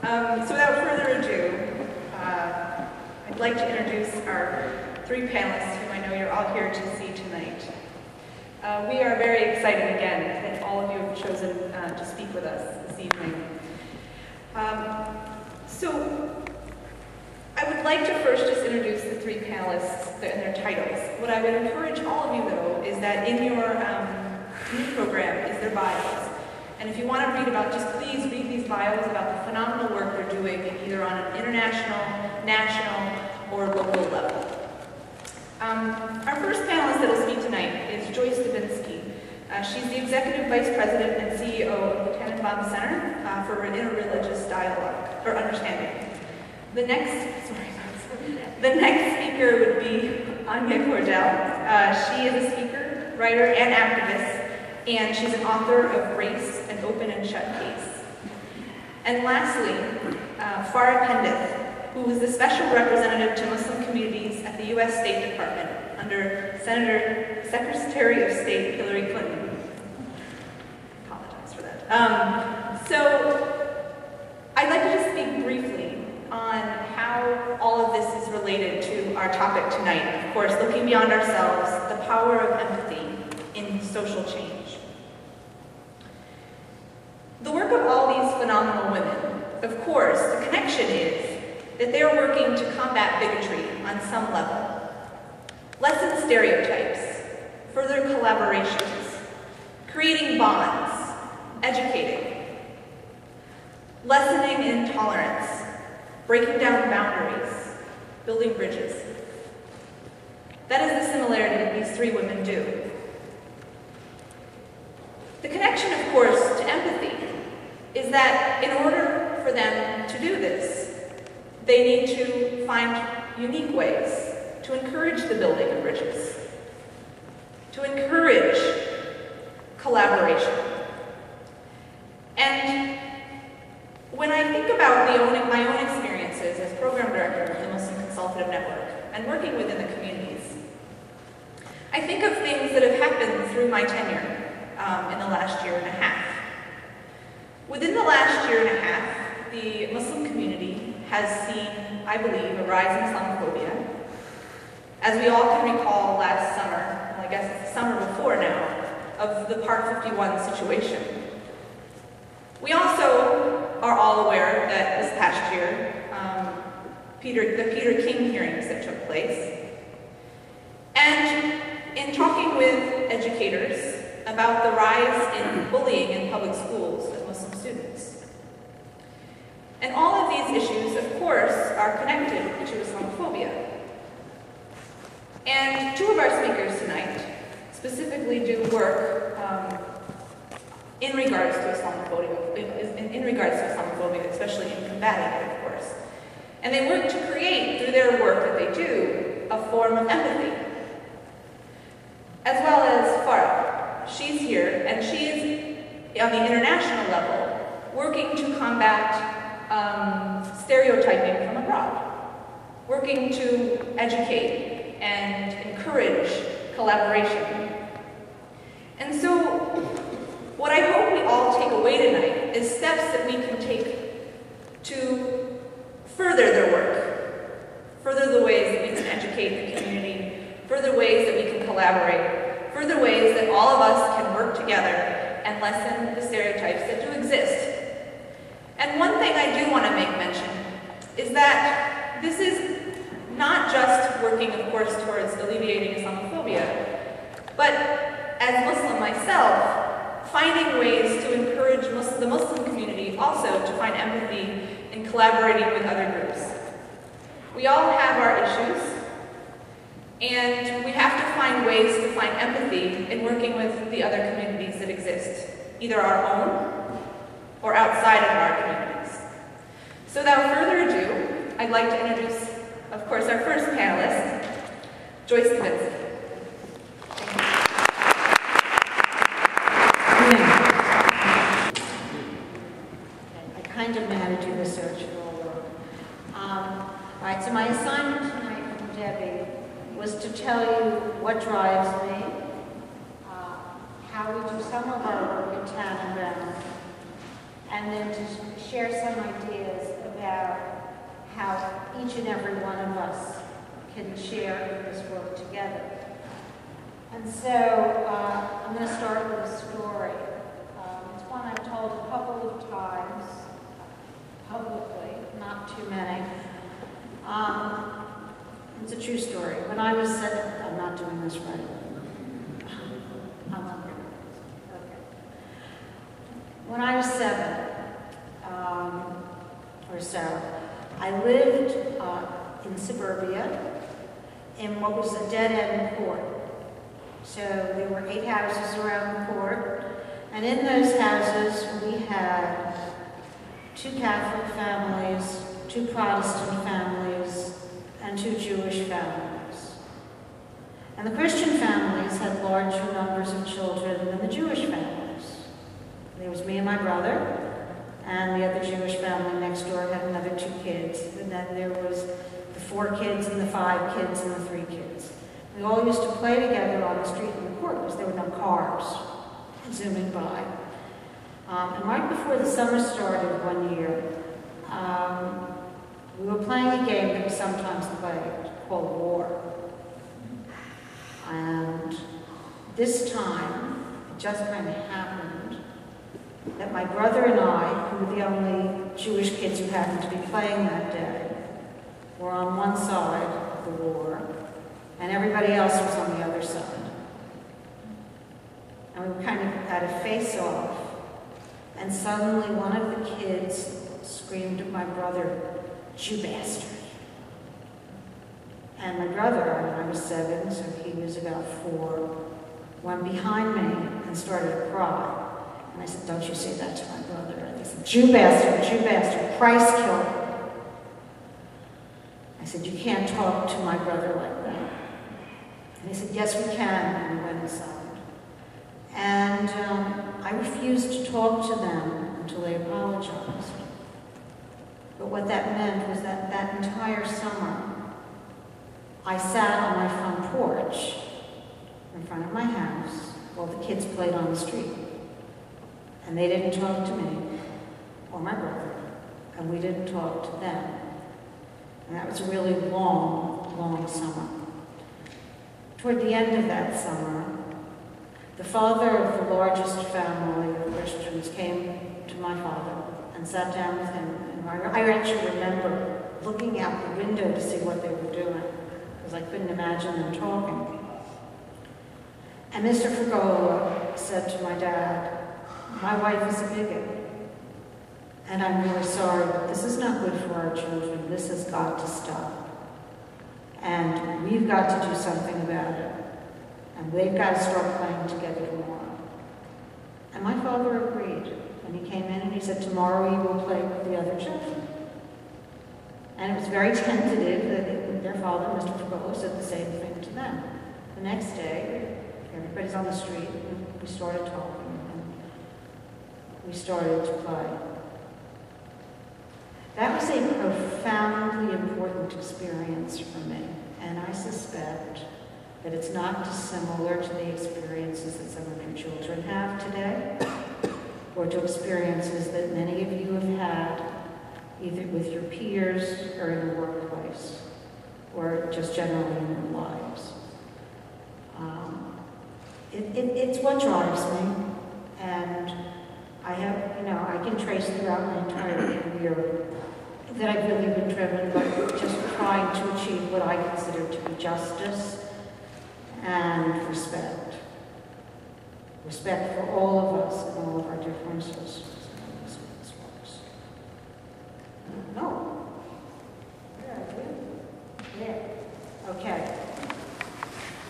So without further ado, I'd like to introduce our three panelists whom I know you're all here to see tonight. We are very excited again that all of you have chosen to speak with us this evening. So I would like to first just introduce the three panelists and their titles. What I would encourage all of you, though, is that in your new program is their bios. And if you want to read about, just please read these bios about the phenomenal work they're doing either on an international, national, or local level. Our first panelist that will speak tonight is Joyce Dubinsky. She's the Executive Vice President and CEO of the Tannenbaum Center for Interreligious Dialogue, or Understanding. The next speaker would be Anya Cordell. She is a speaker, writer, and activist, and she's an author of Race, an Open and Shut Case. And lastly, Farah Pendith, who is the Special Representative to Muslim Communities at the U.S. State Department under Secretary of State Hillary Clinton. I apologize for that. So I'd like to just speak briefly on how all of this is related to our topic tonight. Of course, looking beyond ourselves, the power of empathy in social change. The work of all these phenomenal women, of course, the connection is that they are working to combat bigotry on some level, lessen stereotypes, further collaborations, creating bonds, educating, lessening intolerance, breaking down boundaries, building bridges. That is the similarity that these three women do. The connection, of course, to empathy is that in order for them to do this, they need to find unique ways to encourage the building of bridges, to encourage collaboration. And when I think about my own experiences as program director of the Muslim Consultative Network and working within the communities, I think of things that have happened through my tenure in the last year and a half. Within the last year and a half, the Muslim community has seen, I believe, a rise in Islamophobia. As we all can recall last summer, well, I guess it's the summer before now, of the Part 51 situation. We also are all aware that this past year, the Peter King hearings that took place. And in talking with educators about the rise in bullying in public schools of Muslim students. And all of these issues, of course, are connected to Islamophobia. And two of our speakers tonight specifically do work in regards to Islamophobia, especially in combating it, of course. And they work to create, through their work that they do, a form of empathy. As well as Farah. She's here, and she is, on the international level, working to combat stereotyping from abroad, working to educate and encourage collaboration. And so, what I hope we all take away tonight is steps that we can take to further their work, further the ways that we can educate the community, further ways that we can collaborate, further ways that all of us can work together and lessen the stereotypes that do exist. And one thing I do want to make mention is that this is not just working, of course, towards alleviating Islamophobia, but as Muslim myself, finding ways to encourage the Muslim community also to find empathy in collaborating with other groups. We all have our issues, and we have to find ways to find empathy in working with the other communities that exist, either our own or outside of our communities. So without further ado, I'd like to introduce, of course, our first panelist, Joyce Dubinsky. I kind of know how to do research for all work. All right, so my assignment tonight from Debbie was to tell you what drives me, how we do some of our work in Tannenbaum, and then to share some ideas about how each and every one of us can share this work together. And so I'm going to start with a story. It's one I've told a couple of times publicly, not too many. It's a true story. When I was 7, I'm not doing this right. Okay. When I was 7 or so, I lived in suburbia in what was a dead-end court. So there were 8 houses around the court, and in those houses we had 2 Catholic families, 2 Protestant families, and 2 Jewish families. And the Christian families had larger numbers of children than the Jewish families. There was me and my brother, and the other Jewish family next door had another 2 kids, and then there was the 4 kids and the 5 kids and the 3 kids. We all used to play together on the street in the court because there were no cars zooming by. And right before the summer started one year, we were playing a game that we sometimes played called War. And this time, it just kind of happened that my brother and I, who were the only Jewish kids who happened to be playing that day, were on one side of the war, and everybody else was on the other side. And we were kind of at a face-off, and suddenly one of the kids screamed at my brother, "You bastard." And my brother, I was 7, so he was about 4, went behind me and started to cry. And I said, "Don't you say that to my brother." And he said, "Jew bastard, Christ killed him." I said, "You can't talk to my brother like that." And he said, "Yes, we can," and we went inside. And I refused to talk to them until they apologized. But what that meant was that that entire summer, I sat on my front porch in front of my house while the kids played on the street. And they didn't talk to me or my brother, and we didn't talk to them. And that was a really long, long summer. Toward the end of that summer, the father of the largest family of Christians came to my father and sat down with him. And I actually remember looking out the window to see what they were doing, because I couldn't imagine them talking. And Mr. Frigola said to my dad, "My wife is a bigot, and I'm really sorry, but this is not good for our children. This has got to stop. And we've got to do something about it. And they've got to start playing together tomorrow." And my father agreed. And he came in and he said, "Tomorrow you will play with the other children." And it was very tentative that their father, Mr. Frigola, said the same thing to them. The next day, everybody's on the street, and we started talking, and we started to play. That was a profoundly important experience for me, and I suspect that it's not dissimilar to the experiences that some of your children have today, or to experiences that many of you have had, either with your peers or in the workplace, or just generally in your lives. It's what drives me, and I can trace throughout my entire career that I've really been driven by just trying to achieve what I consider to be justice and respect. Respect for all of us and all of our differences. No. Yeah. Okay.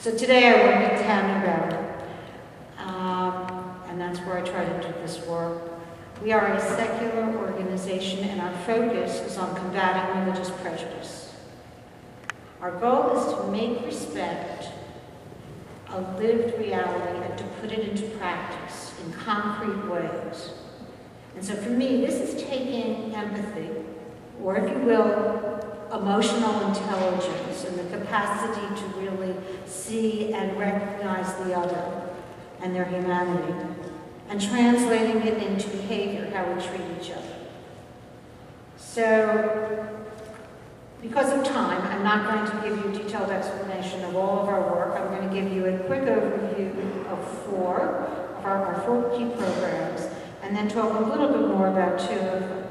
So today I want to tell you about it. And that's where I try to do this work. We are a secular organization, and our focus is on combating religious prejudice. Our goal is to make respect a lived reality and to put it into practice in concrete ways. And so for me, this is taking empathy, or if you will, emotional intelligence, and the capacity to really see and recognize the other and their humanity, and translating it into behavior, how we treat each other. So, because of time, I'm not going to give you a detailed explanation of all of our work. I'm going to give you a quick overview of our four key programs, and then talk a little bit more about two of them.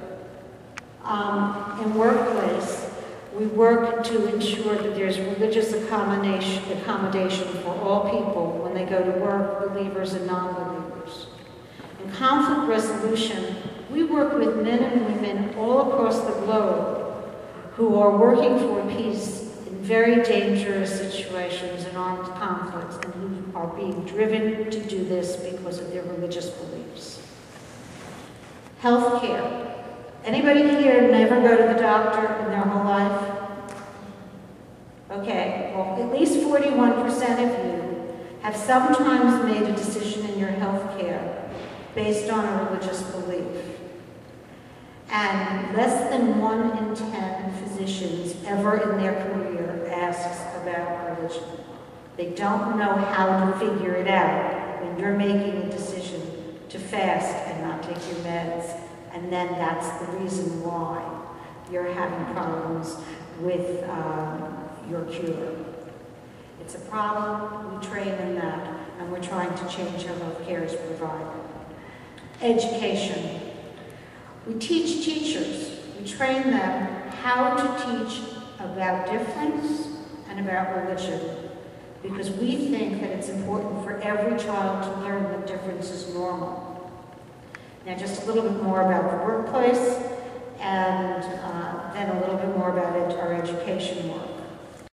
In workplace, we work to ensure that there's religious accommodation for all people when they go to work, believers and non-believers. In conflict resolution, we work with men and women all across the globe who are working for peace in very dangerous situations and armed conflicts, and who are being driven to do this because of their religious beliefs. Healthcare. Anybody here never go to the doctor in their whole life? Okay, well, at least 41% of you have sometimes made a decision in your health care based on a religious belief. And less than 1 in 10 physicians ever in their career asks about religion. They don't know how to figure it out when you're making a decision to fast and not take your meds, and then that's the reason why you're having problems with your cure. It's a problem, we train in that, and we're trying to change how health care is provided. Education. We teach teachers, we train them how to teach about difference and about religion, because we think that it's important for every child to learn that difference is normal. Now, just a little bit more about the workplace, and then a little bit more about our education work.